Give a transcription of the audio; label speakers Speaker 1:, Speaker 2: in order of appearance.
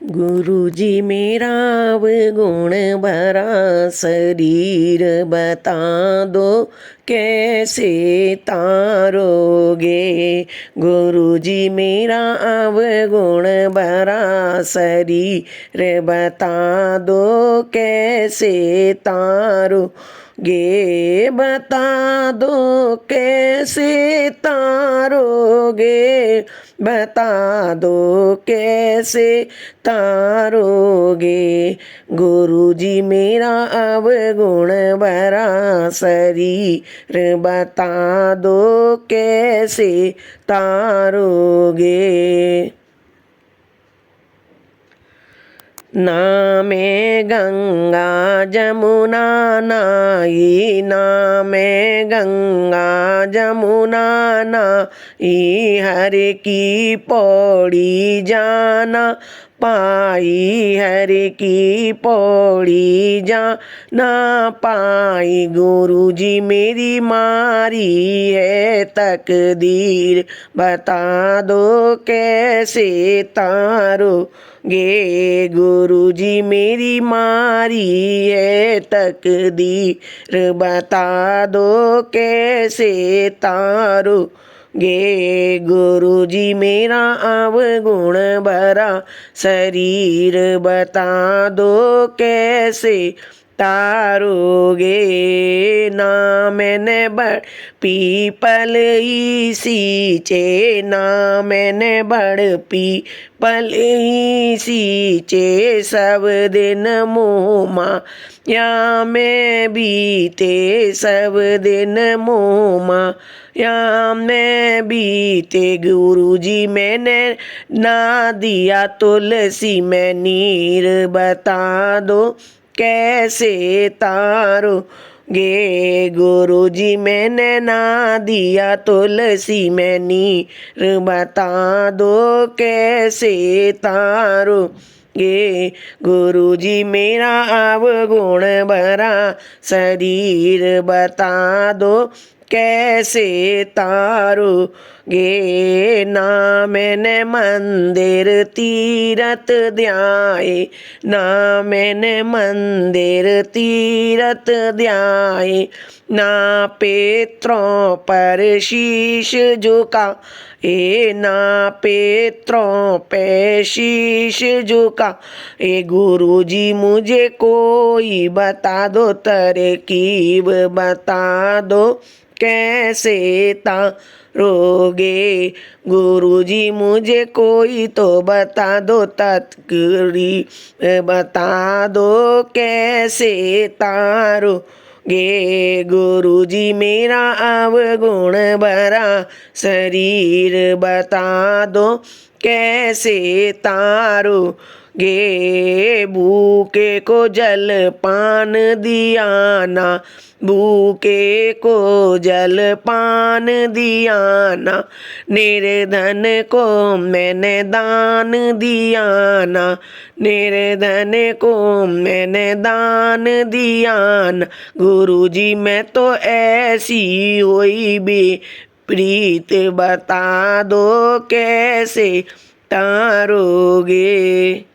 Speaker 1: गुरुजी मेरा अवगुण भरा शरीर बता दो कैसे तारोगे। गुरुजी मेरा अवगुण भरा शरीर बता दो कैसे तारोगे। बता दो कैसे तारोगे। बता दो कैसे तारोगे। गुरुजी मेरा अवगुण भरा शरीर बता दो कैसे तारोगे। ना मैं गंगा जमुना नाई, ना मैं गंगा जमुना नाई, हर की पौड़ी जाना पाई, हर की पौड़ी जाना पाई। गुरुजी मेरी मारी है तकदीर, बता दो कैसे तारोगे। गुरुजी मेरी मारी है तकदीर, बता दो कैसे तारोगे। गुरुजी मेरा अवगुण भरा शरीर बता दो कैसे तारोगे। ना मैंने बड़ पीपल ही सींचे, ना मैंने बड़ पीपल ही सींचे, सब दिन मोह माया में बीते, सब दिन मोह माया में बीते। गुरुजी मैंने ना दिया तुलसी में नीर, बता दो कैसे तारोगे। गुरुजी मैंने ना दिया तुलसी में नीर, बता दो कैसे तारोगे। गुरुजी मेरा अवगुण भरा शरीर बता दो कैसे तारोगे। ना मैंने मंदिर तीरथ ध्याए, ना मैंने मंदिर तीरथ ध्याए, ना पितरों पर शीश झुका, ना पितरों पे शीश झुका। गुरुजी मुझे कोई बता दो तरकीब, बता दो कैसे तारोगे। गुरुजी मुझे कोई तो बता दो तकरीब, बता दो कैसे तारोगे। गुरुजी मेरा अवगुण भरा शरीर बता दो कैसे तारोगे। भूखे को जल पान दिया ना, भूखे को जल पान दिया ना, निर्धन को मैंने दान दिया ना, निर्धन को मैंने दान दिया ना। गुरुजी मैं तो ऐसी हुई प्रीत, बता दो कैसे तारोगे।